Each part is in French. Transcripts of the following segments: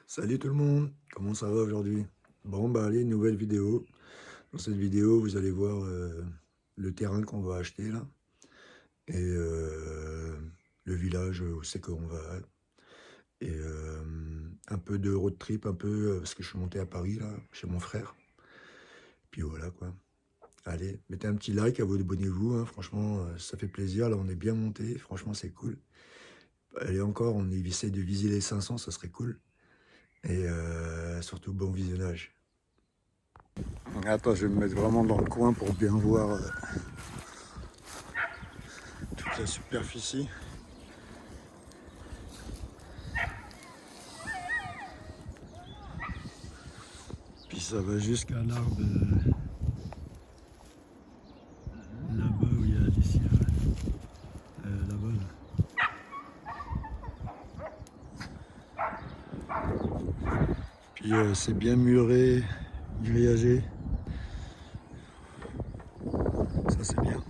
Salut tout le monde, comment ça va aujourd'hui? Bon bah allez, nouvelle vidéo. Dans cette vidéo, vous allez voir le terrain qu'on va acheter là et le village où c'est qu'on va et un peu de road trip, un peu parce que je suis monté à Paris là, chez mon frère. Puis voilà quoi. Allez, mettez un petit like, abonnez-vous, hein, franchement ça fait plaisir. Là on est bien monté, franchement c'est cool. Allez encore, on essaie de viser les 500, ça serait cool. Et surtout bon visionnage. Attends, je vais me mettre vraiment dans le coin pour bien voir toute la superficie. Puis ça va jusqu'à l'arbre là-bas où il y a les cires. Là-bas là. Puis c'est bien muré, grillagé. Ça c'est bien.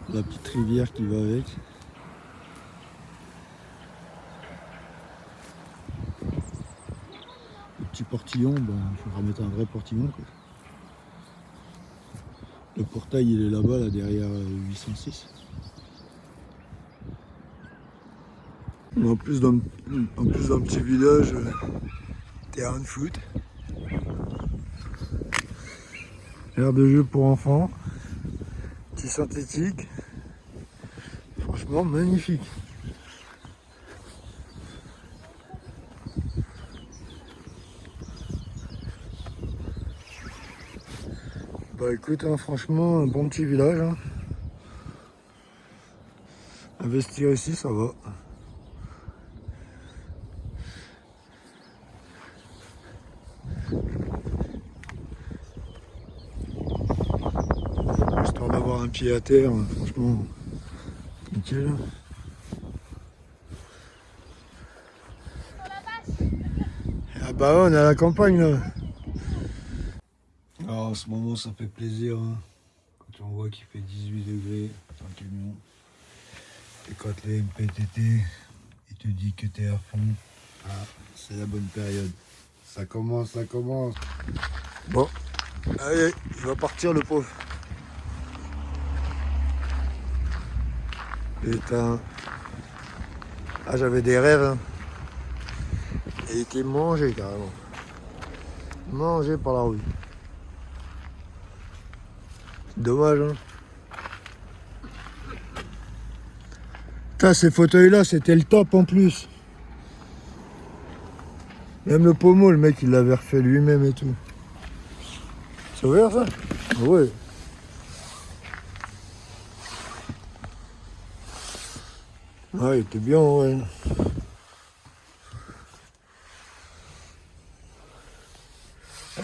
La petite rivière qui va avec. Le petit portillon, bon, il faudra mettre un vrai portillon quoi. Le portail il est là-bas, là derrière 806. En plus dans le petit village, terrain de foot. Aire de jeu pour enfants. Petit synthétique. Franchement magnifique. Bah écoute, hein, franchement, un bon petit village. Hein. Investir ici, ça va. Histoire d'avoir un pied à terre, hein, franchement, nickel. Ah bah ouais, on est à la campagne là. Alors en ce moment, ça fait plaisir. Hein. Quand on voit qu'il fait 18 degrés dans le camion. Et quand les MPTT, il te dit que t'es à fond, ah, c'est la bonne période. Ça commence, ça commence. Bon, allez, il va partir le pauvre. Putain. Ah, j'avais des rêves. Hein. Il était mangé carrément. Mangé par la rue. Dommage, hein. Putain, ces fauteuils-là, c'était le top en plus. Même le pommeau, le mec, il l'avait refait lui-même et tout. C'est ouvert, ça? Ouais. Ouais, il était bien, ouais.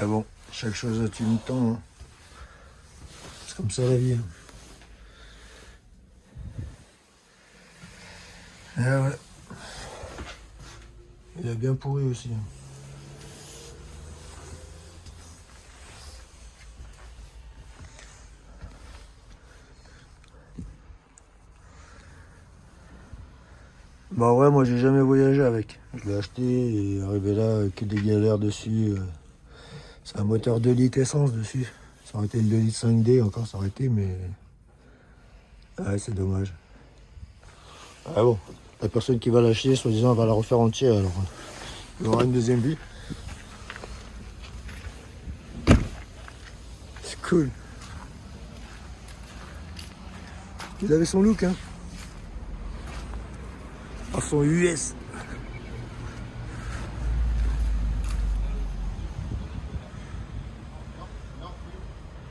Ah bon, chaque chose a une temps. Hein. C'est comme ça la vie. Hein. Ah ouais. Il a bien pourri aussi. Hein. Bah ouais, moi j'ai jamais voyagé avec. Je l'ai acheté et arrivé là, que des galères dessus. C'est un moteur 2 litres essence dessus. Ça aurait été le 2 litres 5D encore, ça aurait été, mais... Ouais, c'est dommage. Ah bon, la personne qui va l'acheter, soi-disant, va la refaire entière, alors il y aura une deuxième vie. C'est cool. Il avait son look, hein. À son US.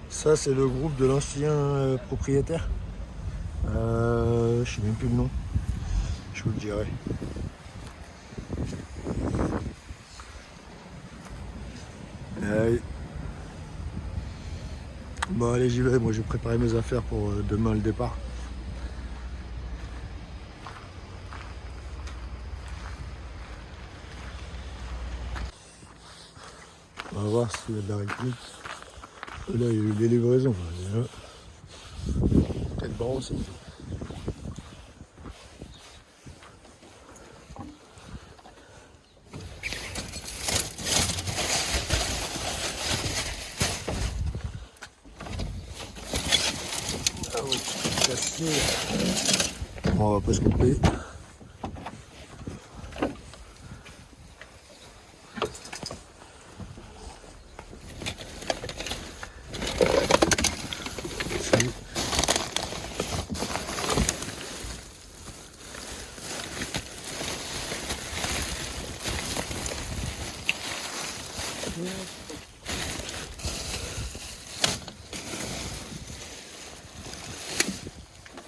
Ça, c'est le groupe de l'ancien propriétaire. Je sais même plus le nom. Je vous le dirai. Bon, allez, j'y vais. Moi, je vais préparer mes affaires pour demain le départ. On va voir s'il y a de la rythmique. que là, il y a eu des livraisons. Déjà. Peut-être bon aussi. Ah oui, cassé. Bon, on va pas se couper.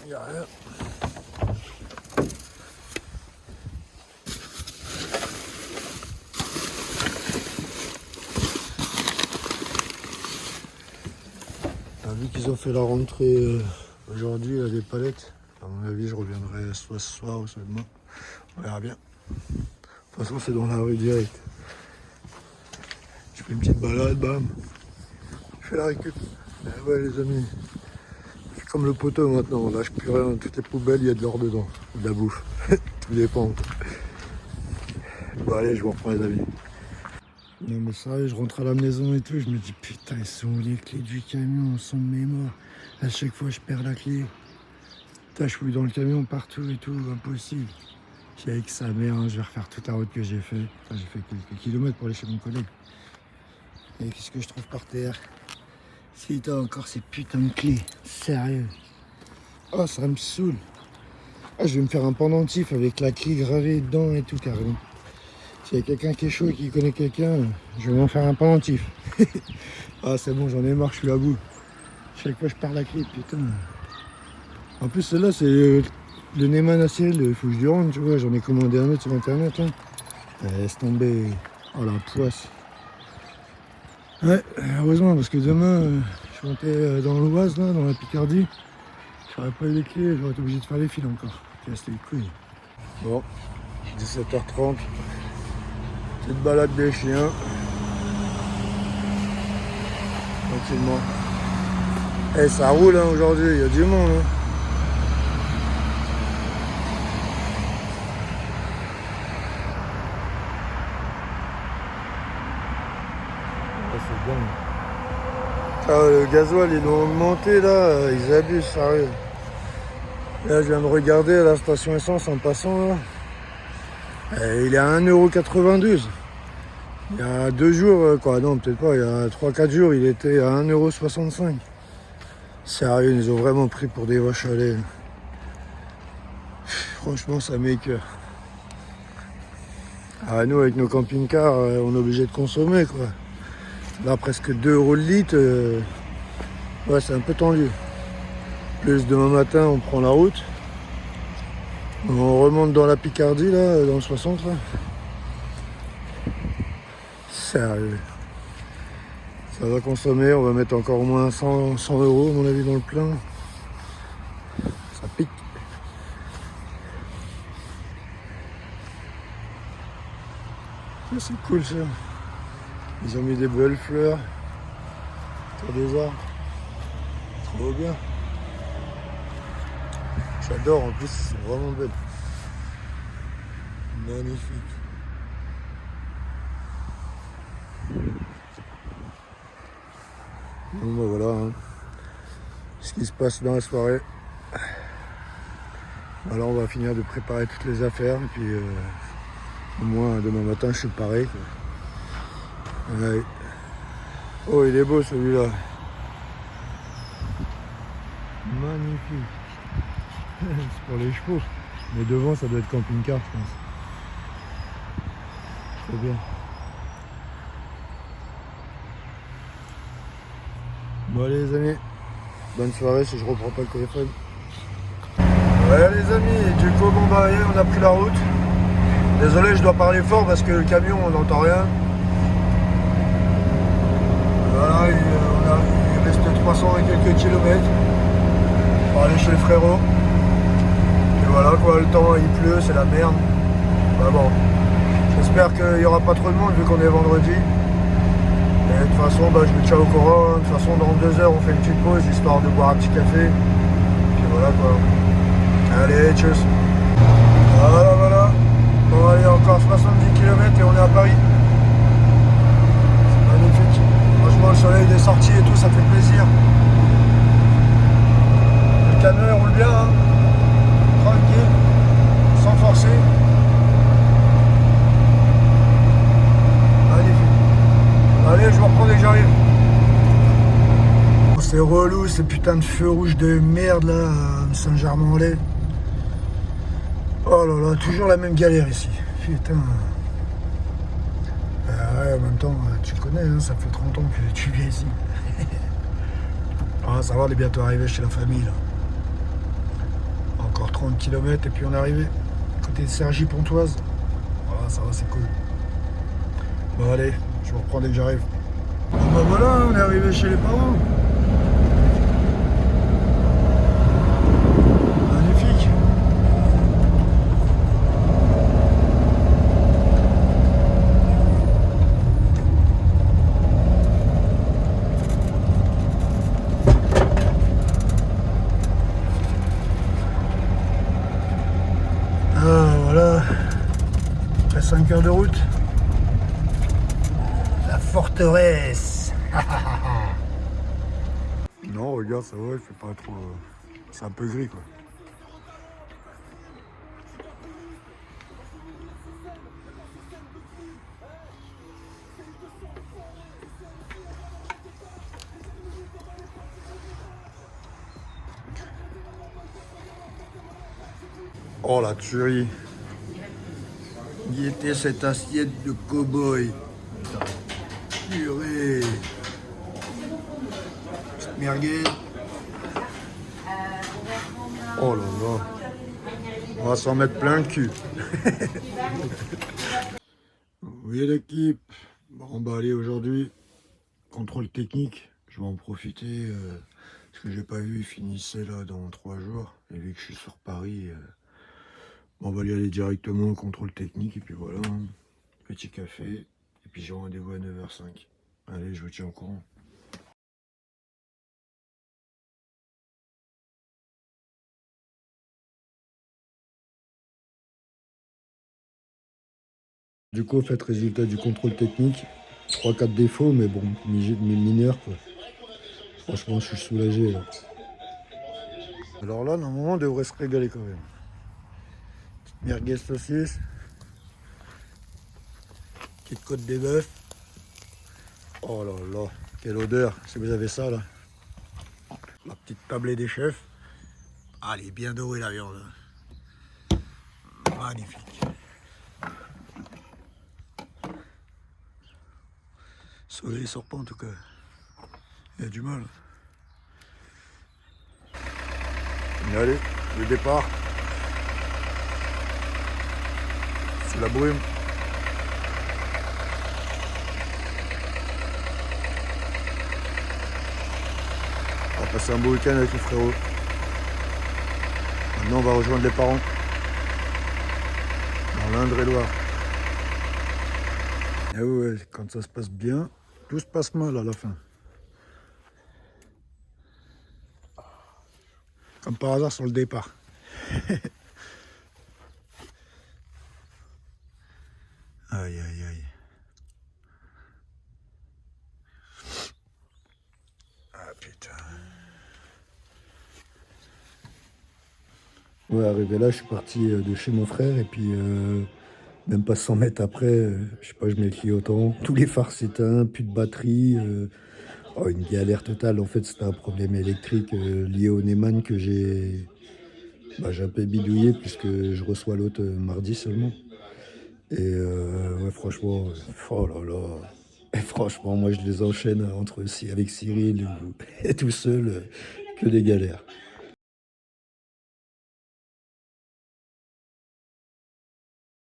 Il n'y a rien. Vu qu'ils ont fait la rentrée aujourd'hui à des palettes, à mon avis je reviendrai soit ce soir ou soit demain. On verra bien. De toute façon c'est dans la rue direct. Je fais une petite balade, bam. Je fais la récup. Et ouais les amis. C'est comme le poteau maintenant, on lâche plus rien. Toutes les poubelles, il y a de l'or dedans. De la bouffe. Tout dépend. Bon allez, je vous reprends les amis. Non mais sérieux, je rentre à la maison et tout, je me dis putain, elles sont où les clés du camion, sont de mémoire. À chaque fois je perds la clé. Putain, je fouille dans le camion partout et tout, impossible. J'ai avec sa mère, hein, je vais refaire toute la route que j'ai fait. Enfin, j'ai fait quelques kilomètres pour aller chez mon collègue. Et qu'est-ce que je trouve par terre? Si t'as encore ces putains de clés, sérieux. Oh, ça me saoule. Ah, je vais me faire un pendentif avec la clé gravée dedans et tout carrément. S'il y a quelqu'un qui est chaud et qui connaît quelqu'un, je vais m'en faire un pendentif. Ah, c'est bon, j'en ai marre, je suis à bout. Chaque fois je perds la clé, putain. En plus, celle-là, c'est le Neyman ACL, il faut que je lui rende, tu vois. J'en ai commandé un autre sur internet. Hein. Laisse tomber. Oh la poisse. Ouais, heureusement, parce que demain, je montais dans l'Oise, là, dans la Picardie. J'aurais pas eu les clés, j'aurais été obligé de faire les fils encore. Casse les couilles. Bon, 17h30. Petite balade des chiens. Tranquillement. Eh, ça roule hein, aujourd'hui, il y a du monde. Hein. Ah, c'est dingue. Ah, le gasoil, ils l'ont augmenté là, ils abusent, sérieux. Là, je viens de regarder à la station essence en passant là. Il est à 1,92 €. Il y a 2 jours, quoi, non, peut-être pas, il y a 3-4 jours, il était à 1,65 €. Sérieux, ils nous ont vraiment pris pour des vaches à lait. Franchement, ça m'écoeure. Ah, nous, avec nos camping-cars, on est obligé de consommer, quoi. Là, presque 2 € le litre, ouais, c'est un peu tendu. Plus demain matin, on prend la route. On remonte dans la Picardie, là, dans le 60, là. Sérieux. Ça va consommer, on va mettre encore au moins 100 € à mon avis dans le plein. Ça pique. Ça, c'est cool ça. Ils ont mis des belles fleurs autour des arbres. Trop bien. J'adore, en plus c'est vraiment belle. Magnifique. Bon bah voilà, hein. Ce qui se passe dans la soirée. Alors on va finir de préparer toutes les affaires et puis au moins demain matin je suis pareil. Ouais. Oh il est beau celui-là. Magnifique. C'est pour les chevaux. Mais devant ça doit être camping-car je pense. Trop bien. Bon allez les amis, bonne soirée si je reprends pas le téléphone. Ouais les amis, du coup bon bah on a pris la route. Désolé je dois parler fort parce que le camion on n'entend rien. Voilà, il reste 300 et quelques kilomètres pour aller chez le frérot. Et voilà quoi, le temps il pleut, c'est la merde. Bah bon, j'espère qu'il n'y aura pas trop de monde vu qu'on est vendredi. Et de toute façon, bah, je me tiens au courant. De toute façon, dans 2 heures, on fait une petite pause, histoire de boire un petit café. Puis voilà quoi. Allez, tchuss. Voilà, voilà. Bon, allez, encore 70 km et on est à Paris. C'est magnifique. Franchement, le soleil est sorti et tout, ça fait plaisir. Le camion roule bien, hein. Tranquille, sans forcer. Magnifique. Allez, je vous reprends dès que j'arrive. C'est relou ces putains de feux rouges de merde là, à Saint-Germain-en-Laye. Oh là là, toujours la même galère ici. Putain. Ouais, en même temps, tu connais, hein, ça fait 30 ans que tu viens ici. Ah, ça va, on est bientôt arrivé chez la famille là. Encore 30 km et puis on est arrivé. Côté de Cergy-Pontoise. Voilà, ça va, c'est cool. Bon allez, je vous reprends dès que j'arrive. Bon bah voilà, on est arrivé chez les parents. Magnifique. Ah voilà. Après 5 heures de route. La forteresse. Non, regarde, ça va, il fait pas trop. C'est un peu gris quoi. Oh la tuerie. Y était cette assiette de cow-boy. Purée. Petite merguez. Oh là là. On va s'en mettre plein le cul. Oui l'équipe. Bon bah allez aujourd'hui. Contrôle technique. Je vais en profiter. Parce que j'ai pas vu, il finissait là dans 3 jours. Et vu que je suis sur Paris. On va y aller directement au contrôle technique. Et puis voilà. Hein. Petit café. Et puis j'ai rendez-vous à 9h05. Allez, je vous tiens au courant. Du coup, fait résultat du contrôle technique, 3-4 défauts, mais bon, mineurs quoi. Franchement, je suis soulagé là. Alors là, normalement, on devrait se régaler quand même. Petite merguez saucisse, petite côte des bœufs. Oh là là, quelle odeur, si vous avez ça là. La petite tablée des chefs. Ah, elle est bien dorée la viande. Magnifique. Le soleil sort pas en tout cas. Il y a du mal. Mais allez, le départ. Sous la brume. On va passer un beau week-end avec les frérots. Maintenant, on va rejoindre les parents. Dans l'Indre-et-Loire. Et ouais, quand ça se passe bien, tout se passe mal à la fin. Comme par hasard sur le départ. Aïe, aïe, aïe. Ah putain. Ouais, arrivé là, je suis parti de chez mon frère et puis même pas 100 mètres après, je sais pas, je mets le clignotant, tous les phares s'éteignent, plus de batterie. Oh, une galère totale. En fait, c'était un problème électrique lié au Neyman que j'ai un peu bidouillé puisque je reçois l'autre mardi seulement. Et ouais, franchement, oh là là. Et franchement, moi, je les enchaîne entre avec Cyril et tout seul, que des galères.